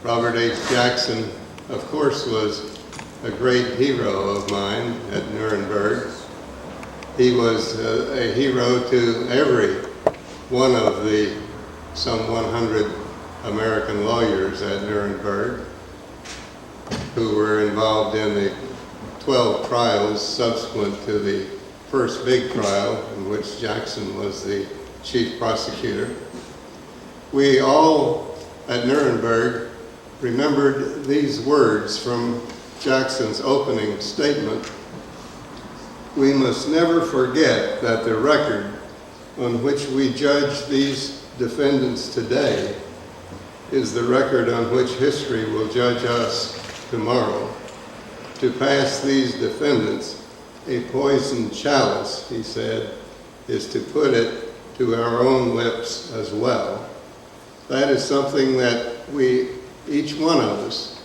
Robert H. Jackson, of course, was a great hero of mine at Nuremberg. He was a hero to every one of the some 100 American lawyers at Nuremberg who were involved in the 12 trials subsequent to the first big trial in which Jackson was the chief prosecutor. We all at Nuremberg remembered these words from Jackson's opening statement. We must never forget that the record on which we judge these defendants today is the record on which history will judge us tomorrow. To pass these defendants a poisoned chalice, he said, is to put it to our own lips as well. That is something that we, each one of us,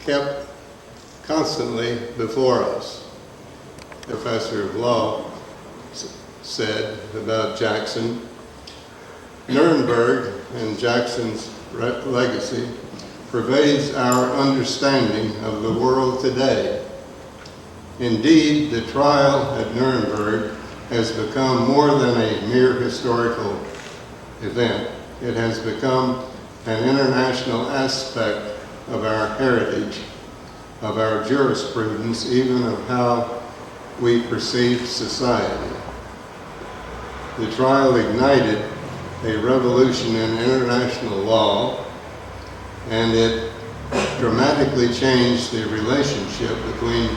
kept constantly before us. The professor of law said about Jackson, Nuremberg and Jackson's legacy pervades our understanding of the world today. Indeed, the trial at Nuremberg has become more than a mere historical event. It has become an international aspect of our heritage, of our jurisprudence, even of how we perceive society. The trial ignited a revolution in international law, and it dramatically changed the relationship between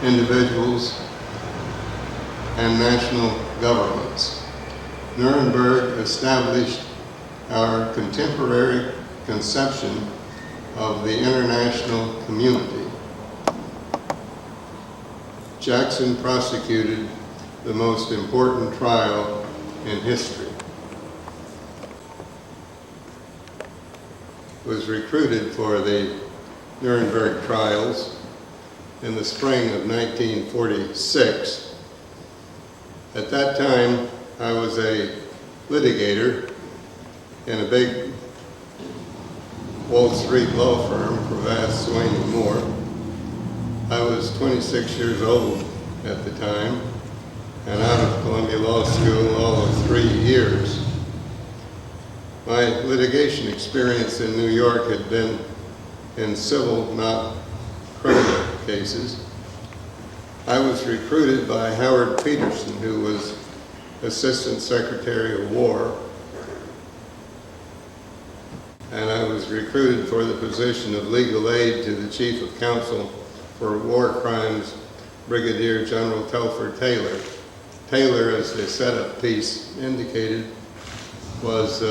individuals and national governments. Nuremberg established our contemporary conception of the international community. Jackson prosecuted the most important trial in history. Was recruited for the Nuremberg trials in the spring of 1946. At that time, I was a litigator in a big Wall Street law firm, Cravath, Swain and Moore. I was 26 years old at the time and out of Columbia Law School all of 3 years. My litigation experience in New York had been in civil, not criminal cases. I was recruited by Howard Peterson, who was Assistant Secretary of War, and I was recruited for the position of legal aid to the Chief of Counsel for War Crimes, Brigadier General Telford Taylor. Taylor, as the setup piece indicated, was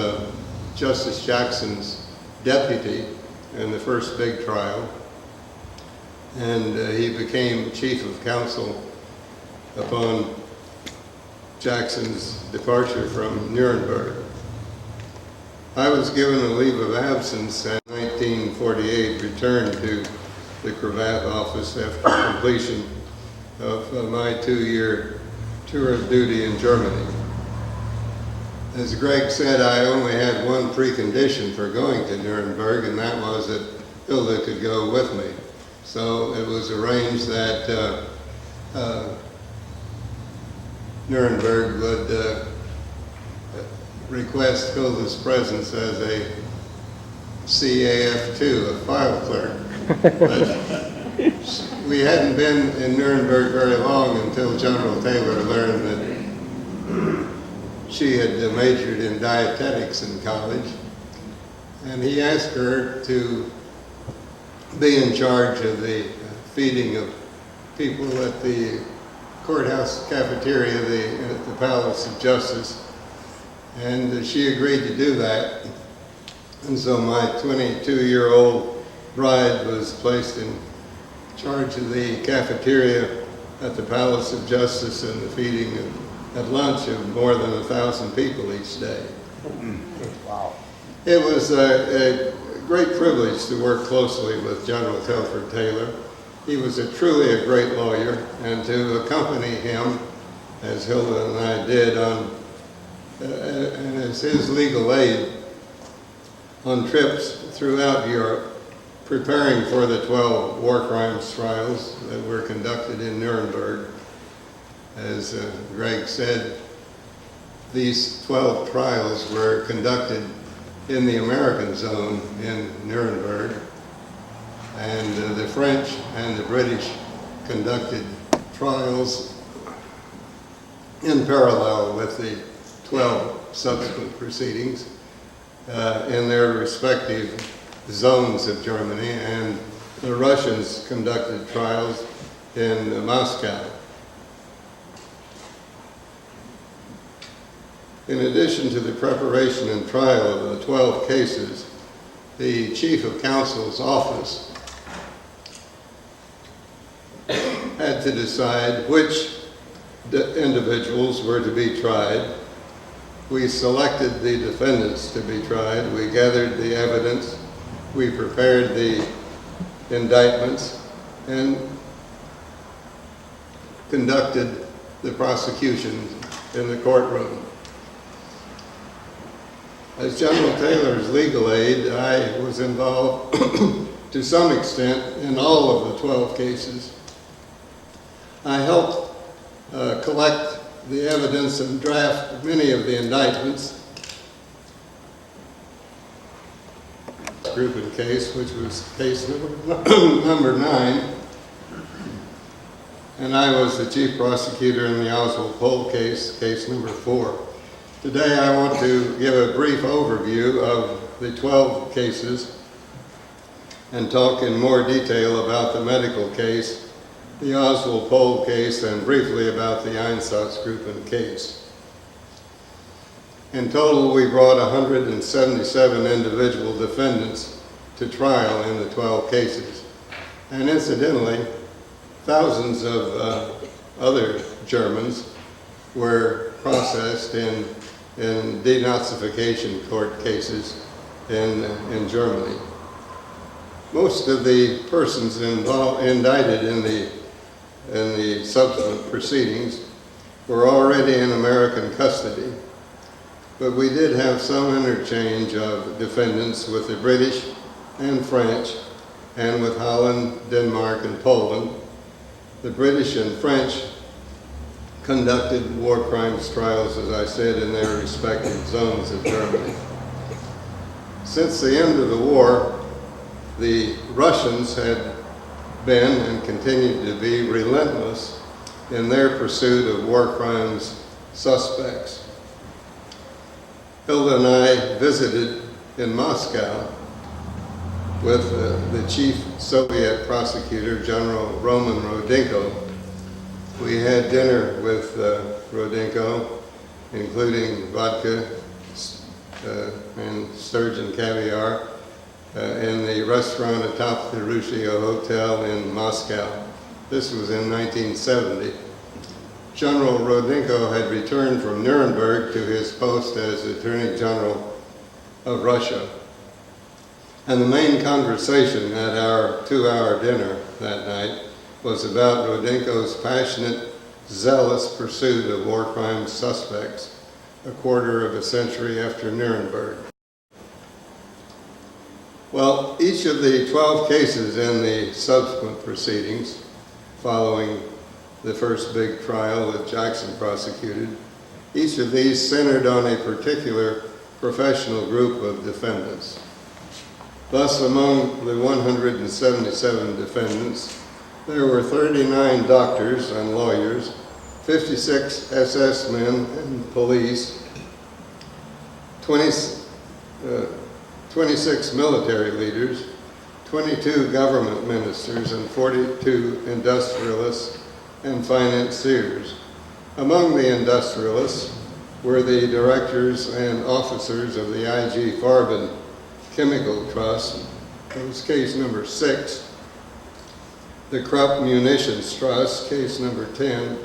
Justice Jackson's deputy in the first big trial, and he became Chief of Counsel upon Jackson's departure from Nuremberg. I was given a leave of absence and in 1948 returned to the Cravath office after completion of my 2-year tour of duty in Germany. As Greg said, I only had one precondition for going to Nuremberg, and that was that Hilda could go with me. So it was arranged that Nuremberg would request Hilda's presence as a CAF2, a file clerk. But we hadn't been in Nuremberg very long until General Taylor learned that she had majored in dietetics in college, and he asked her to be in charge of the feeding of people at the courthouse cafeteria at the Palace of Justice, and she agreed to do that. And so my 22-year-old bride was placed in charge of the cafeteria at the Palace of Justice and the feeding at lunch of more than 1,000 people each day. Wow. It was a great privilege to work closely with General Telford Taylor. He was truly a great lawyer, and to accompany him, as Hilda and I did, and as his legal aid on trips throughout Europe, preparing for the 12 war crimes trials that were conducted in Nuremberg. As Greg said, these 12 trials were conducted in the American zone in Nuremberg, and the French and the British conducted trials in parallel with the 12 subsequent proceedings in their respective zones of Germany, and the Russians conducted trials in Moscow. In addition to the preparation and trial of the 12 cases, the Chief of Counsel's office had to decide which individuals were to be tried. We selected the defendants to be tried. We gathered the evidence. We prepared the indictments and conducted the prosecution in the courtroom. As General Taylor's legal aide, I was involved to some extent in all of the 12 cases. I helped collect the evidence and draft many of the indictments. Group case, which was case number 9, and I was the chief prosecutor in the Oswald Pohl case, case number 4. Today I want to give a brief overview of the 12 cases and talk in more detail about the medical case, the Oswald Pohl case, and briefly about the Einsatzgruppen case. In total, we brought 177 individual defendants to trial in the 12 cases. And incidentally, thousands of other Germans were processed in denazification court cases in Germany. Most of the persons indicted in the subsequent proceedings were already in American custody, but we did have some interchange of defendants with the British and French, and with Holland, Denmark, and Poland. The British and French conducted war crimes trials, as I said, in their respective zones of Germany. Since the end of the war, the Russians had been and continued to be relentless in their pursuit of war crimes suspects. Hilda and I visited in Moscow with the chief Soviet prosecutor, General Roman Rudenko. We had dinner with Rudenko, including vodka and sturgeon caviar, in the restaurant atop the Russia Hotel in Moscow. This was in 1970. General Rudenko had returned from Nuremberg to his post as Attorney General of Russia. And the main conversation at our 2-hour dinner that night was about Rudenko's passionate, zealous pursuit of war crime suspects a quarter of a century after Nuremberg. Well, each of the 12 cases in the subsequent proceedings, following the first big trial that Jackson prosecuted, each of these centered on a particular professional group of defendants. Thus, among the 177 defendants, there were 39 doctors and lawyers, 56 SS men and police, 26 military leaders, 22 government ministers, and 42 industrialists and financiers. Among the industrialists were the directors and officers of the I.G. Farben Chemical Trust, that was case number 6, the Krupp Munitions Trust, case number 10,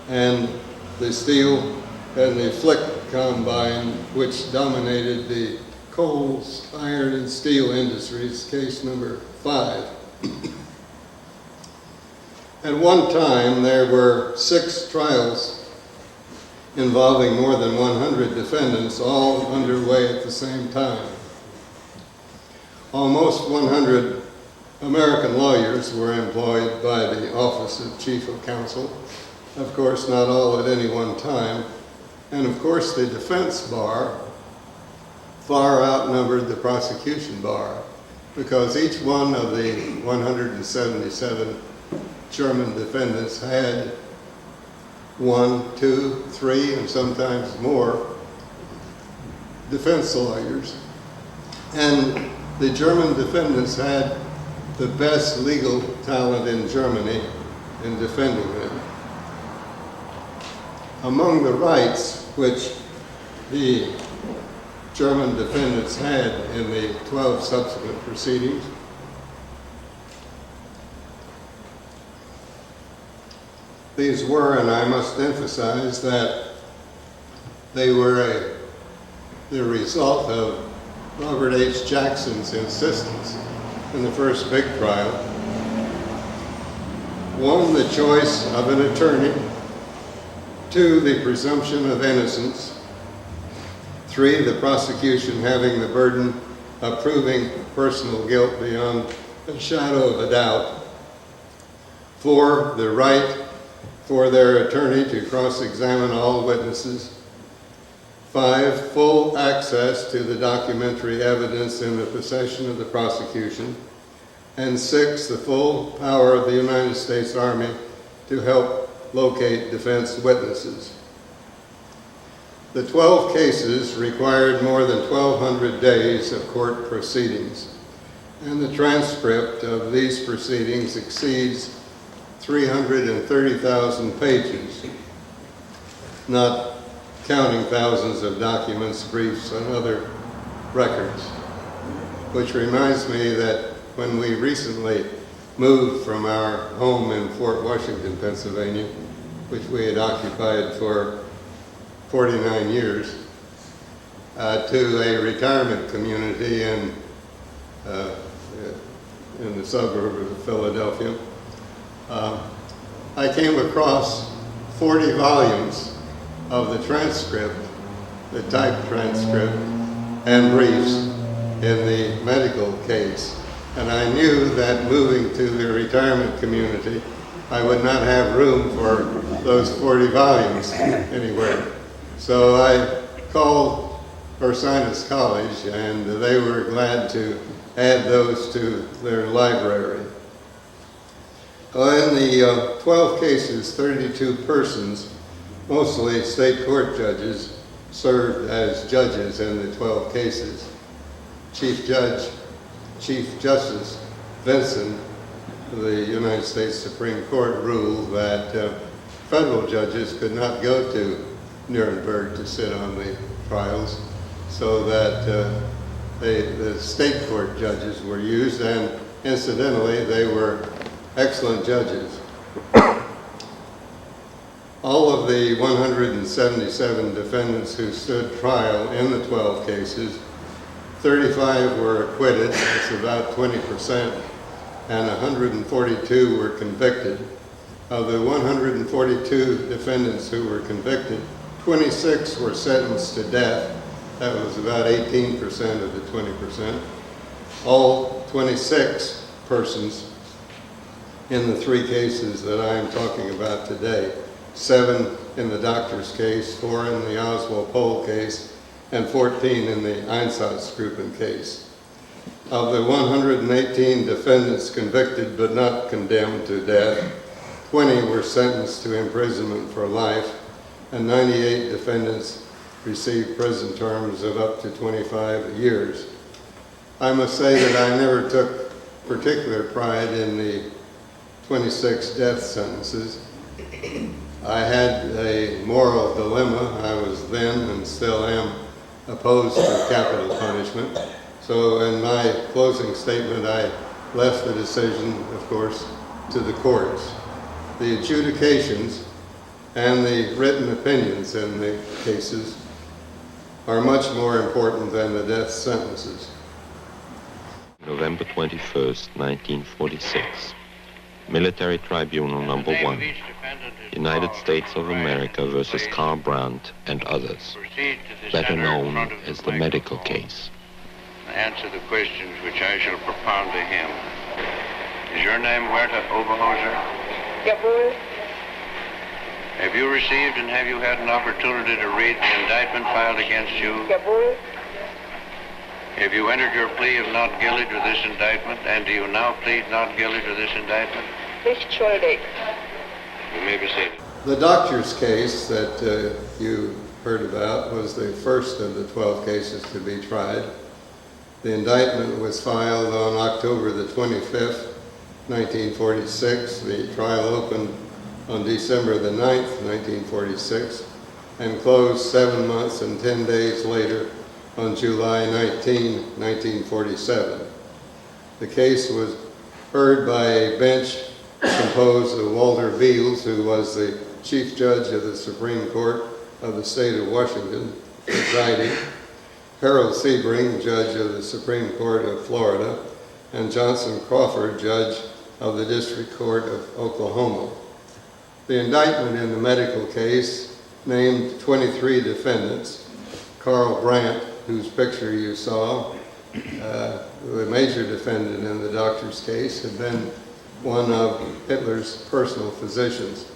and the Steel and the Flick Combine, which dominated the coal, iron, and steel industries, case number 5. At one time, there were 6 trials involving more than 100 defendants, all underway at the same time. Almost 100 American lawyers were employed by the Office of Chief of Counsel. Of course, not all at any one time. And of course, the defense bar far outnumbered the prosecution bar, because each one of the 177 German defendants had 1, 2, 3, and sometimes more defense lawyers. And the German defendants had the best legal talent in Germany in defending them. Among the rights which the German defendants had in the 12 subsequent proceedings, these were, and I must emphasize that they were the result of Robert H. Jackson's insistence in the first big trial. 1, the choice of an attorney. 2, the presumption of innocence. 3, the prosecution having the burden of proving personal guilt beyond a shadow of a doubt. 4, the right for their attorney to cross-examine all witnesses. 5, full access to the documentary evidence in the possession of the prosecution. And 6, the full power of the United States Army to help locate defense witnesses. The 12 cases required more than 1,200 days of court proceedings, and the transcript of these proceedings exceeds 330,000 pages, not counting thousands of documents, briefs, and other records. Which reminds me that when we recently moved from our home in Fort Washington, Pennsylvania, which we had occupied for 49 years, to a retirement community in the suburb of Philadelphia, I came across 40 volumes of the transcript, the typed transcript, and briefs in the medical case. And I knew that moving to the retirement community, I would not have room for those 40 volumes anywhere. So I called Ursinus College, and they were glad to add those to their library. In the 12 cases, 32 persons, mostly state court judges, served as judges in the 12 cases. Chief Justice Vinson of the United States Supreme Court ruled that federal judges could not go to Nuremberg to sit on the trials, so that the state court judges were used, and incidentally, they were excellent judges. All of the 177 defendants who stood trial in the 12 cases, 35 were acquitted, that's about 20%, and 142 were convicted. Of the 142 defendants who were convicted, 26 were sentenced to death. That was about 18% of the 20%. All 26 persons in the 3 cases that I am talking about today, 7 in the doctor's case, 4 in the Oswald Pohl case, and 14 in the Einsatzgruppen case. Of the 118 defendants convicted but not condemned to death, 20 were sentenced to imprisonment for life, and 98 defendants received prison terms of up to 25 years. I must say that I never took particular pride in the 26 death sentences. I had a moral dilemma. I was then and still am opposed to capital punishment. So in my closing statement, I left the decision, of course, to the courts. The adjudications and the written opinions in the cases are much more important than the death sentences. November 21st, 1946. Military Tribunal Number 1. United States of America versus Karl Brandt and others, better known as the medical case. answer the questions which I shall propound to him. Is your name Werther Oberhauser? Jawohl. Have you received and have you had an opportunity to read the indictment filed against you? Jawohl. Have you entered your plea of not guilty to this indictment, and do you now plead not guilty to this indictment? Nicht schuldig. You may be seated. The doctor's case that you heard about was the first of the 12 cases to be tried. The indictment was filed on October the 25th, 1946. The trial opened on December the 9th, 1946, and closed 7 months and 10 days later on July 19, 1947. The case was heard by a bench composed of Walter Beals, who was the Chief Judge of the Supreme Court of the state of Washington, presiding, Harold Sebring, Judge of the Supreme Court of Florida, and Johnson Crawford, Judge of the District Court of Oklahoma. The indictment in the medical case named 23 defendants. Karl Brandt, whose picture you saw, the major defendant in the doctor's case, had been one of Hitler's personal physicians.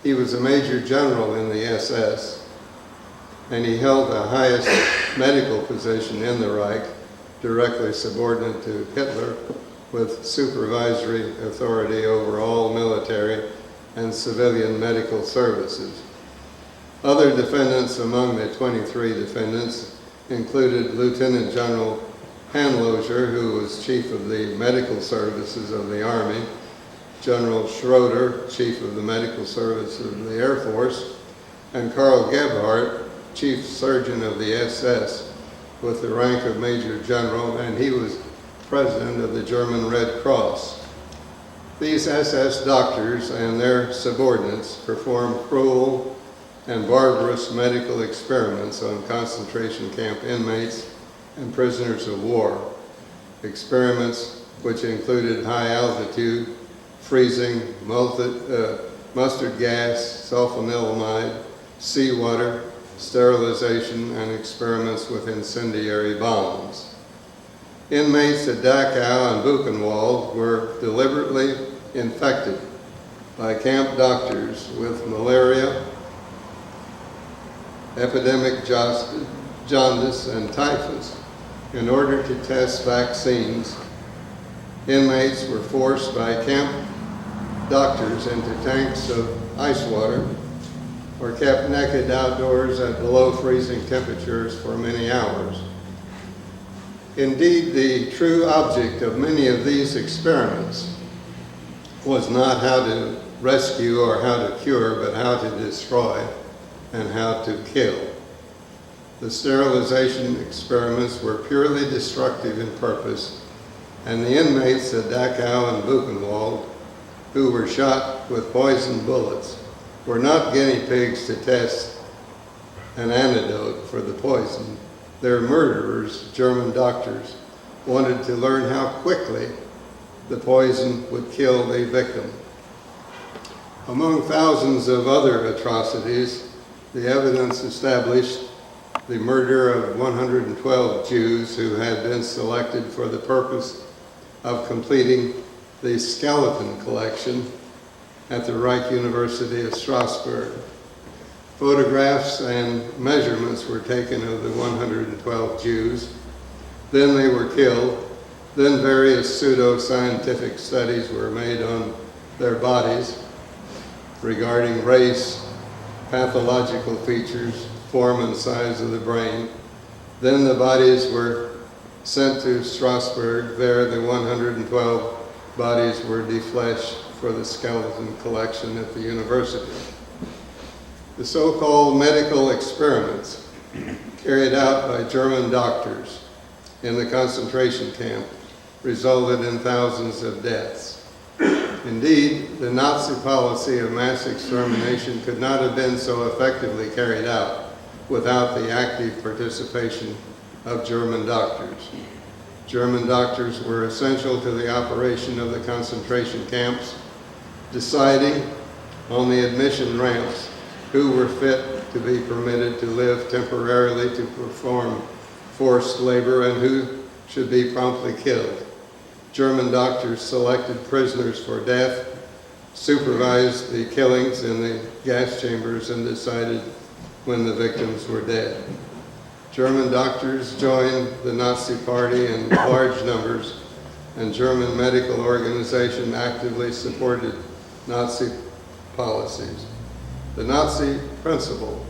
He was a major general in the SS, and he held the highest medical position in the Reich, directly subordinate to Hitler, with supervisory authority over all military and civilian medical services. Other defendants among the 23 defendants included Lieutenant General Hanloser, who was Chief of the Medical Services of the Army, General Schroeder, Chief of the Medical Services of the Air Force, and Karl Gebhardt, Chief Surgeon of the SS, with the rank of Major General, and he was President of the German Red Cross. These SS doctors and their subordinates performed cruel and barbarous medical experiments on concentration camp inmates and prisoners of war. Experiments which included high altitude, freezing, mustard gas, sulfonilamide, seawater, sterilization, and experiments with incendiary bombs. Inmates at Dachau and Buchenwald were deliberately infected by camp doctors with malaria, epidemic jaundice, and typhus. In order to test vaccines, inmates were forced by camp doctors into tanks of ice water or kept naked outdoors at below freezing temperatures for many hours. Indeed, the true object of many of these experiments was not how to rescue or how to cure, but how to destroy and how to kill. The sterilization experiments were purely destructive in purpose, and the inmates at Dachau and Buchenwald, who were shot with poison bullets, were not guinea pigs to test an antidote for the poison. Their murderers, German doctors, wanted to learn how quickly the poison would kill the victim. Among thousands of other atrocities, the evidence established the murder of 112 Jews who had been selected for the purpose of completing the skeleton collection at the Reich University of Strasbourg. Photographs and measurements were taken of the 112 Jews. Then they were killed. Then various pseudo-scientific studies were made on their bodies regarding race, pathological features, form and size of the brain. Then the bodies were sent to Strasbourg. There, the 112 bodies were defleshed for the skeleton collection at the university. The so-called medical experiments carried out by German doctors in the concentration camp resulted in thousands of deaths. Indeed, the Nazi policy of mass extermination could not have been so effectively carried out without the active participation of German doctors. German doctors were essential to the operation of the concentration camps, deciding on the admission ramps who were fit to be permitted to live temporarily to perform forced labor and who should be promptly killed. German doctors selected prisoners for death, supervised the killings in the gas chambers, and decided when the victims were dead. German doctors joined the Nazi Party in large numbers, and German medical organization actively supported Nazi policies. The Nazi principle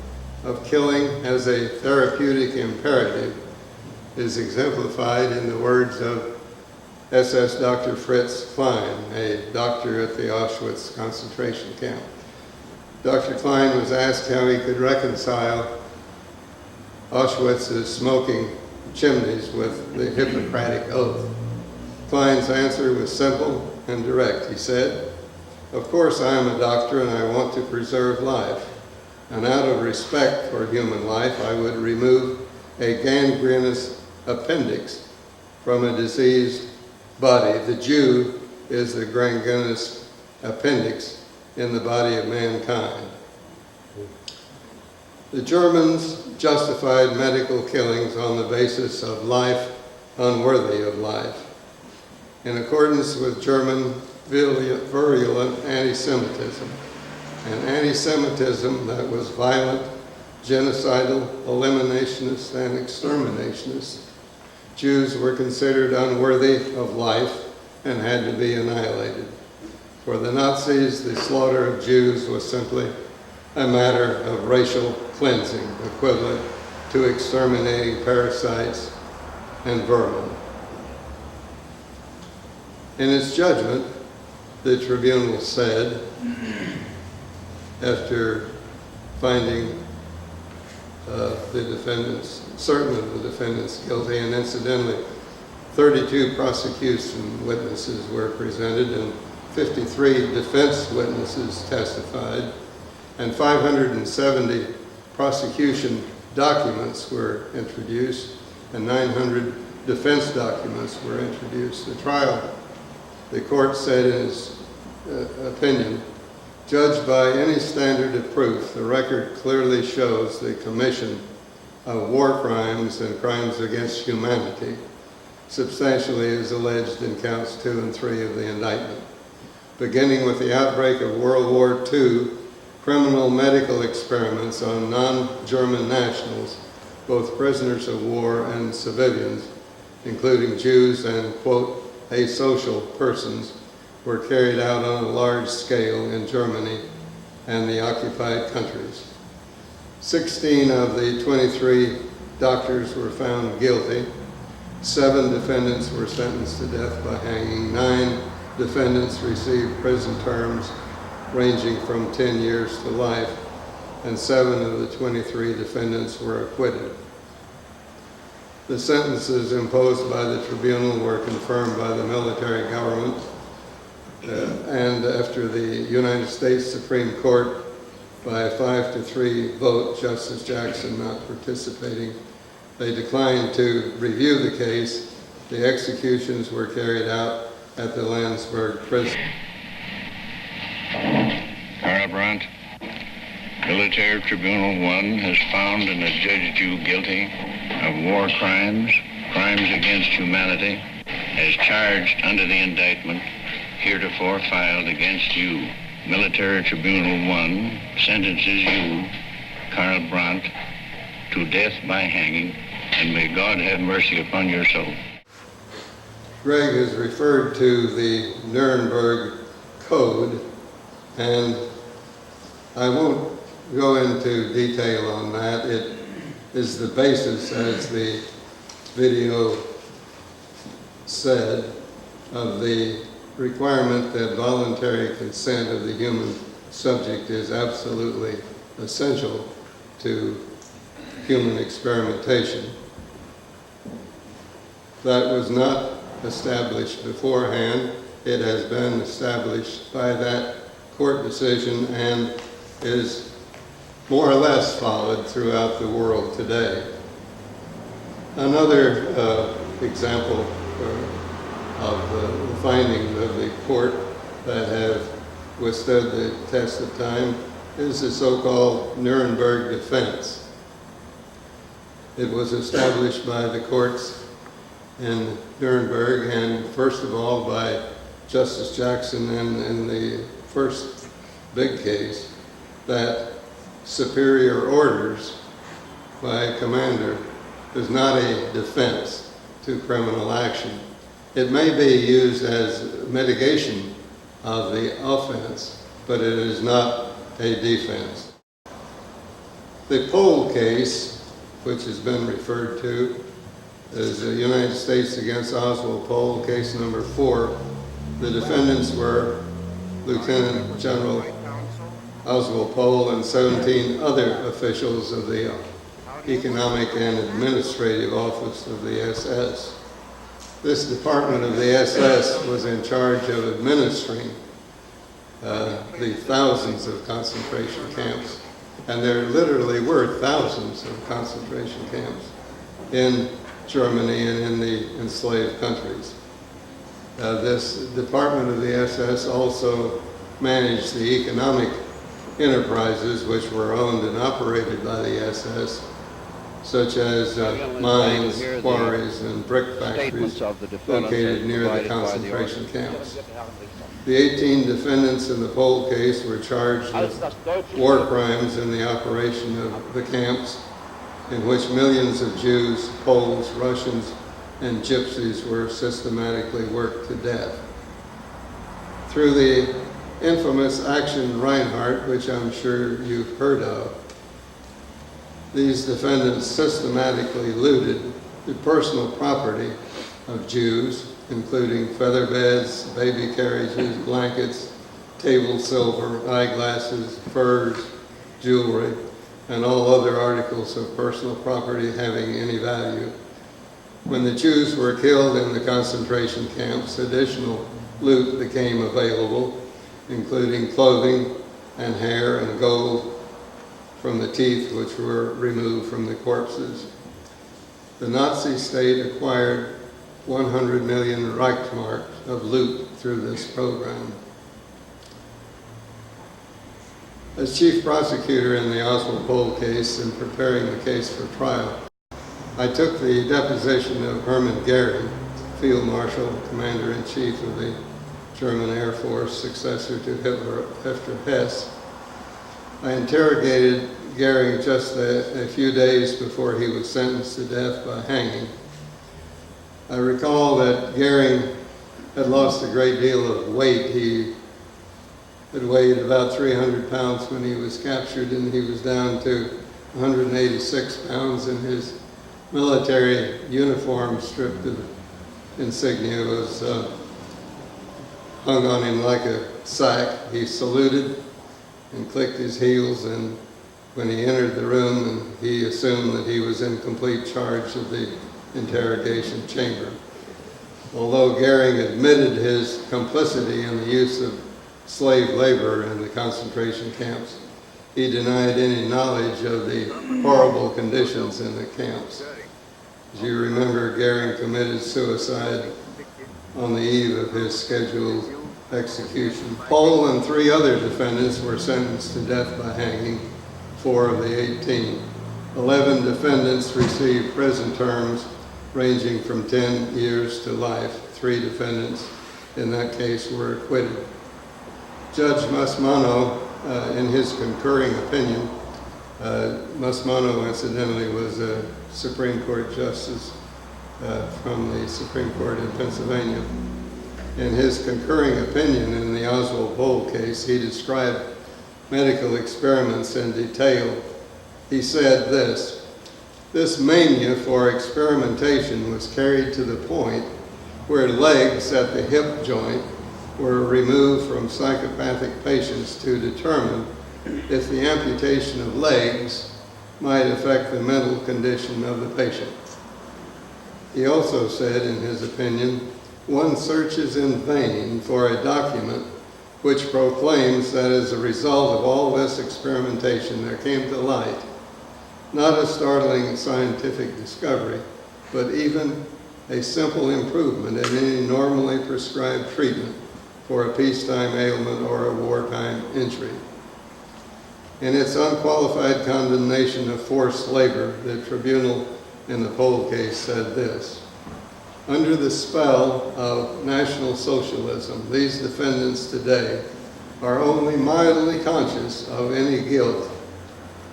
of killing as a therapeutic imperative is exemplified in the words of SS Dr. Fritz Klein, a doctor at the Auschwitz concentration camp. Dr. Klein was asked how he could reconcile Auschwitz's smoking chimneys with the Hippocratic Oath. Klein's answer was simple and direct. He said, "Of course I am a doctor and I want to preserve life. And out of respect for human life, I would remove a gangrenous appendix from a diseased body. The Jew is the gangrenous appendix in the body of mankind." The Germans justified medical killings on the basis of life unworthy of life. In accordance with German virulent anti-Semitism, an anti-Semitism that was violent, genocidal, eliminationist, and exterminationist, Jews were considered unworthy of life and had to be annihilated. For the Nazis, the slaughter of Jews was simply a matter of racial cleansing, equivalent to exterminating parasites and vermin. In its judgment, the tribunal said, after finding certain of the defendants guilty, and incidentally, 32 prosecution witnesses were presented and 53 defense witnesses testified, and 570 prosecution documents were introduced, and 900 defense documents were introduced. The court said in its opinion, "Judged by any standard of proof, the record clearly shows the commission of war crimes and crimes against humanity, substantially as alleged in counts 2 and 3 of the indictment. Beginning with the outbreak of World War II, criminal medical experiments on non-German nationals, both prisoners of war and civilians, including Jews and, quote, asocial persons, were carried out on a large scale in Germany and the occupied countries. 16 of the 23 doctors were found guilty. 7 defendants were sentenced to death by hanging. 9 defendants received prison terms ranging from 10 years to life, and 7 of the 23 defendants were acquitted. The sentences imposed by the tribunal were confirmed by the military government, and after the United States Supreme Court, by a 5-3 vote, Justice Jackson not participating, they declined to review the case. The executions were carried out at the Landsberg prison. Karl Brandt, Military Tribunal 1 has found and adjudged you guilty of war crimes, crimes against humanity, as charged under the indictment heretofore filed against you. Military Tribunal 1 sentences you, Karl Brandt, to death by hanging, and may God have mercy upon your soul. Greg has referred to the Nuremberg Code, and I won't go into detail on that. It is the basis, as the video said, of the requirement that voluntary consent of the human subject is absolutely essential to human experimentation. That was not established beforehand. It has been established by that court decision and is more or less followed throughout the world today. Another example of the findings of the court that have withstood the test of time is the so-called Nuremberg defense. It was established by the courts in Nuremberg, and first of all by Justice Jackson in the first big case, that superior orders by a commander is not a defense to criminal action. It may be used as mitigation of the offense, but it is not a defense. The Pohl case, which has been referred to, is the United States against Oswald Pohl, case number 4. The defendants were Lieutenant General Oswald Pohl and 17 other officials of the Economic and Administrative Office of the SS. This department of the SS was in charge of administering the thousands of concentration camps, and there literally were thousands of concentration camps in Germany and in the enslaved countries. This department of the SS also managed the economic enterprises which were owned and operated by the SS, such as mines, quarries, and brick factories located near the concentration camps. The 18 defendants in the Pohl case were charged with war crimes in the operation of the camps, in which millions of Jews, Poles, Russians, and Gypsies were systematically worked to death. Through the infamous Action Reinhardt, which I'm sure you've heard of, these defendants systematically looted the personal property of Jews, including feather beds, baby carriages, blankets, table silver, eyeglasses, furs, jewelry, and all other articles of personal property having any value. When the Jews were killed in the concentration camps, additional loot became available, including clothing and hair and gold from the teeth which were removed from the corpses. The Nazi state acquired 100 million Reichsmark of loot through this program. As chief prosecutor in the Oswald Pohl case and preparing the case for trial, I took the deposition of Hermann Goering, Field Marshal, Commander-in-Chief of the German Air Force, successor to Hitler after Hess. I interrogated Goering just a few days before he was sentenced to death by hanging. I recall that Goering had lost a great deal of weight. He had weighed about 300 pounds when he was captured, and he was down to 186 pounds, and his military uniform, stripped of insignia, was hung on him like a sack. He saluted and clicked his heels, and when he entered the room, he assumed that he was in complete charge of the interrogation chamber. Although Goering admitted his complicity in the use of slave labor in the concentration camps, he denied any knowledge of the horrible conditions in the camps. As you remember, Goering committed suicide on the eve of his scheduled execution. Pohl and 3 other defendants were sentenced to death by hanging, 4 of the 18. 11 defendants received prison terms ranging from 10 years to life. 3 defendants in that case were acquitted. Judge Masmano, in his concurring opinion, Masmano incidentally was a Supreme Court justice from the Supreme Court in Pennsylvania. In his concurring opinion in the Oswald Pohl case, he described medical experiments in detail. He said this mania for experimentation was carried to the point where legs at the hip joint were removed from psychopathic patients to determine if the amputation of legs might affect the mental condition of the patient. He also said, in his opinion, one searches in vain for a document which proclaims that as a result of all this experimentation there came to light not a startling scientific discovery, but even a simple improvement in any normally prescribed treatment for a peacetime ailment or a wartime injury. In its unqualified condemnation of forced labor, the tribunal in the Pohl case said this: Under the spell of National Socialism, these defendants today are only mildly conscious of any guilt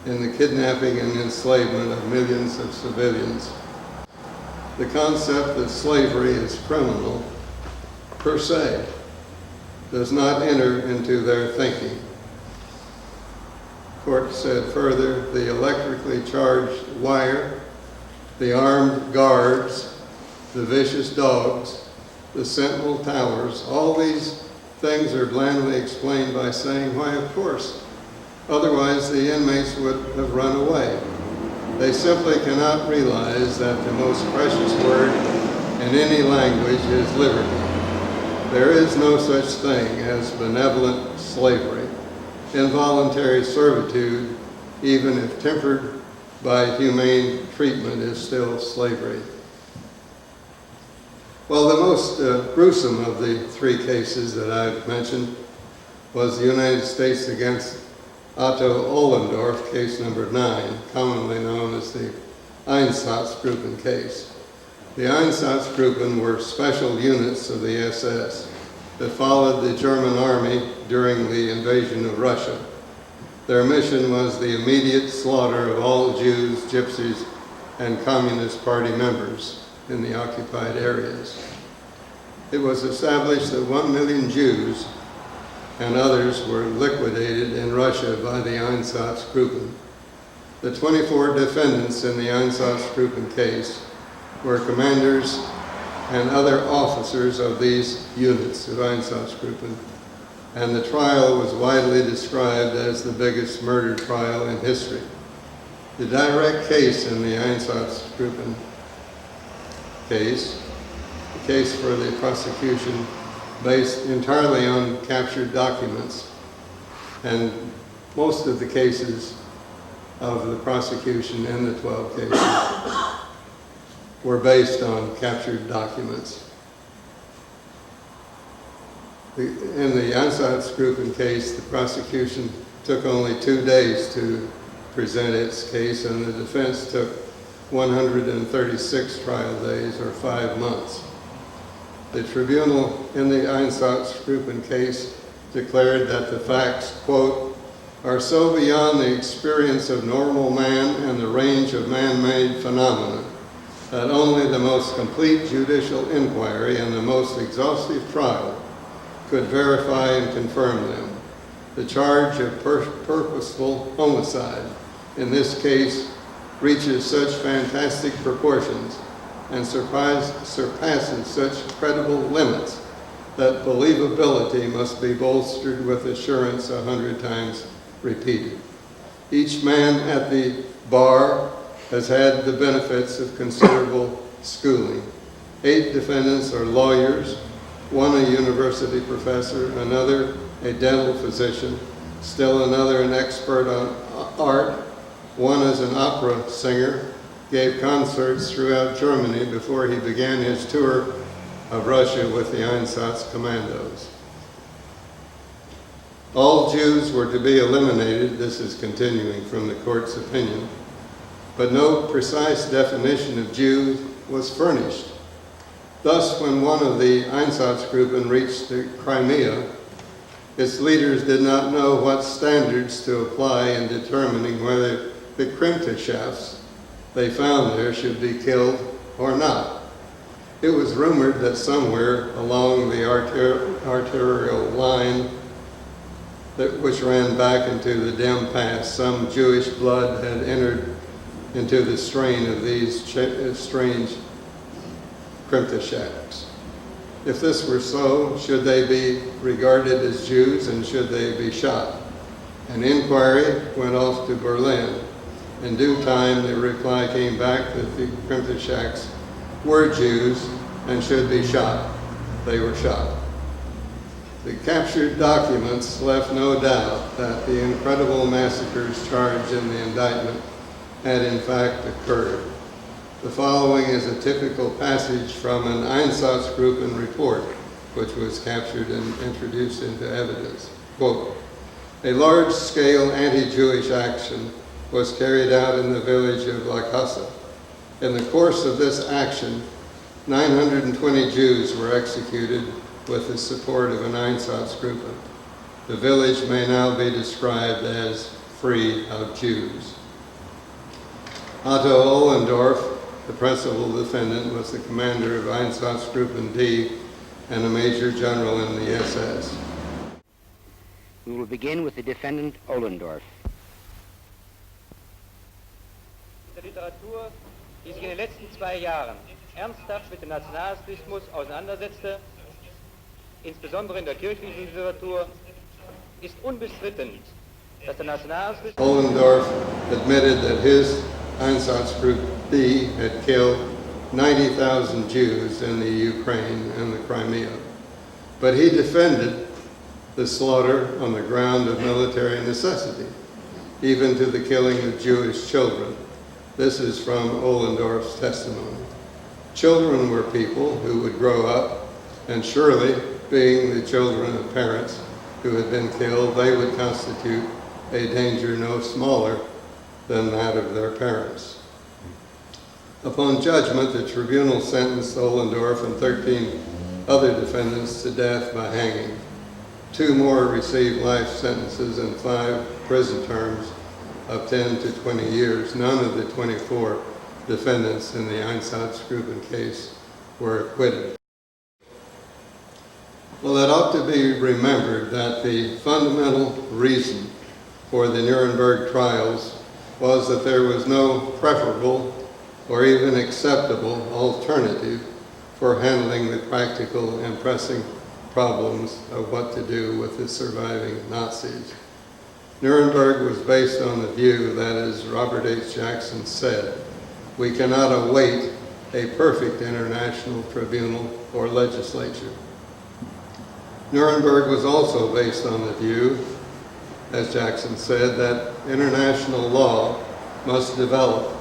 in the kidnapping and enslavement of millions of civilians. The concept that slavery is criminal per se does not enter into their thinking. Court said further, the electrically charged wire, the armed guards, the vicious dogs, the sentinel towers, all these things are blandly explained by saying, why, of course, otherwise the inmates would have run away. They simply cannot realize that the most precious word in any language is liberty. There is no such thing as benevolent slavery. Involuntary servitude, even if tempered by humane treatment, is still slavery. Well, the most gruesome of the three cases that I've mentioned was the United States against Otto Ohlendorf, case number 9, commonly known as the Einsatzgruppen case. The Einsatzgruppen were special units of the SS that followed the German army during the invasion of Russia. Their mission was the immediate slaughter of all Jews, Gypsies, and Communist Party members in the occupied areas. It was established that 1 million Jews and others were liquidated in Russia by the Einsatzgruppen. The 24 defendants in the Einsatzgruppen case were commanders and other officers of these units of Einsatzgruppen, and the trial was widely described as the biggest murder trial in history. The direct case in the Einsatzgruppen case, the case for the prosecution, based entirely on captured documents, and most of the cases of the prosecution in the 12 cases were based on captured documents. In the Einsatzgruppen case, the prosecution took only 2 days to present its case, and the defense took 136 trial days, or 5 months. The tribunal in the Einsatzgruppen case declared that the facts, quote, are so beyond the experience of normal man and the range of man-made phenomena that only the most complete judicial inquiry and the most exhaustive trial could verify and confirm them. The charge of purposeful homicide in this case reaches such fantastic proportions and surpasses such credible limits that believability must be bolstered with assurance 100 times repeated. Each man at the bar has had the benefits of considerable schooling. 8 defendants are lawyers, 1 a university professor, another a dental physician, still another an expert on art, 1 is an opera singer, gave concerts throughout Germany before he began his tour of Russia with the Einsatz Commandos. All Jews were to be eliminated, this is continuing from the court's opinion, but no precise definition of Jew was furnished. Thus, when one of the Einsatzgruppen reached the Crimea, its leaders did not know what standards to apply in determining whether the Krimtashefs they found there should be killed or not. It was rumored that somewhere along the arterial line which ran back into the Dem Pass, some Jewish blood had entered into the strain of these strange Krimtashefs. If this were so, should they be regarded as Jews and should they be shot? An inquiry went off to Berlin. In due time, the reply came back that the Krimtashefs were Jews and should be shot. They were shot. The captured documents left no doubt that the incredible massacres charged in the indictment had in fact occurred. The following is a typical passage from an Einsatzgruppen report, which was captured and introduced into evidence. Quote, a large-scale anti-Jewish action was carried out in the village of La Casa. In the course of this action, 920 Jews were executed with the support of an Einsatzgruppe. The village may now be described as free of Jews. Otto Ohlendorf, the principal defendant, was the commander of Einsatzgruppen D and a major general in the SS. We will begin with the defendant Ohlendorf. Der Literatur, die sich in den letzten 2 Jahren ernsthaft mit dem Nationalsozialismus auseinandersetzte, insbesondere in der kirchlichen Literatur, ist unbestritten, dass der Nationalsozialismus... Ohlendorf admitted that his Einsatzgruppe D had killed 90,000 Jews in the Ukraine and the Crimea. But he defended the slaughter on the ground of military necessity, even to the killing of Jewish children. This is from Ohlendorf's testimony. Children were people who would grow up, and surely, being the children of parents who had been killed, they would constitute a danger no smaller than that of their parents. Upon judgment, the tribunal sentenced Ohlendorf and 13 other defendants to death by hanging. 2 more received life sentences and 5 prison terms of 10 to 20 years. None of the 24 defendants in the Einsatzgruppen case were acquitted. Well, it ought to be remembered that the fundamental reason for the Nuremberg trials was that there was no preferable or even acceptable alternative for handling the practical and pressing problems of what to do with the surviving Nazis. Nuremberg was based on the view that, as Robert H. Jackson said, we cannot await a perfect international tribunal or legislature. Nuremberg was also based on the view, as Jackson said, that international law must develop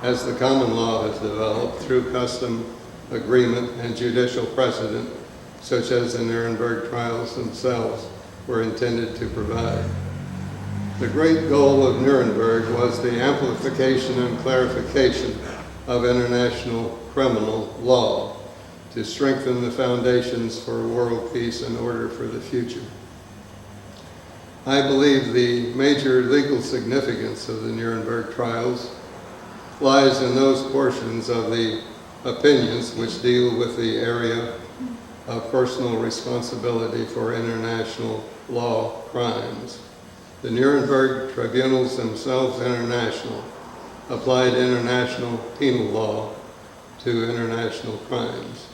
as the common law has developed through custom, agreement, and judicial precedent, such as the Nuremberg trials themselves were intended to provide. The great goal of Nuremberg was the amplification and clarification of international criminal law to strengthen the foundations for world peace and order for the future. I believe the major legal significance of the Nuremberg trials lies in those portions of the opinions which deal with the area of personal responsibility for international law crimes. The Nuremberg tribunals themselves international applied international penal law to international crimes.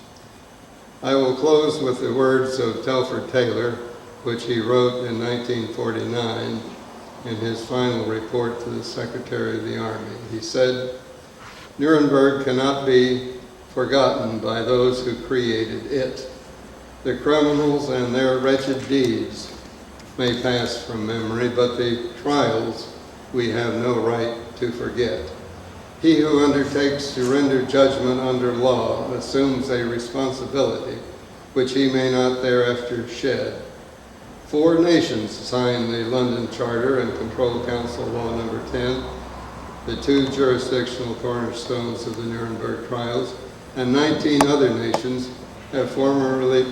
I will close with the words of Telford Taylor, which he wrote in 1949 in his final report to the Secretary of the Army. He said, "Nuremberg cannot be forgotten by those who created it. The criminals and their wretched deeds may pass from memory, but the trials we have no right to forget. He who undertakes to render judgment under law assumes a responsibility which he may not thereafter shed. 4 nations signed the London Charter and Control Council Law Number 10, the 2 jurisdictional cornerstones of the Nuremberg trials, and 19 other nations have formally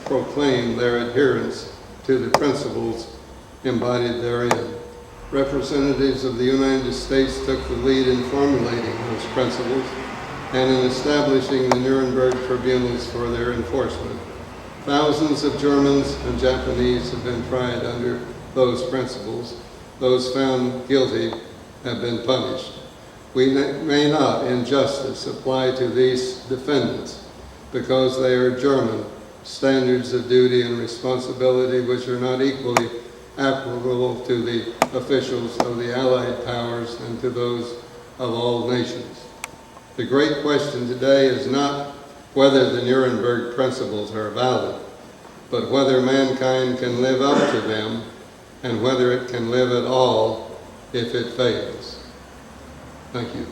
proclaimed their adherence to the principles embodied therein. Representatives of the United States took the lead in formulating those principles and in establishing the Nuremberg tribunals for their enforcement. Thousands of Germans and Japanese have been tried under those principles. Those found guilty have been punished. We may not, in justice, apply to these defendants because they are German standards of duty and responsibility which are not equally applicable to the officials of the Allied powers and to those of all nations. The great question today is not whether the Nuremberg principles are valid, but whether mankind can live up to them and whether it can live at all if it fails." Thank you.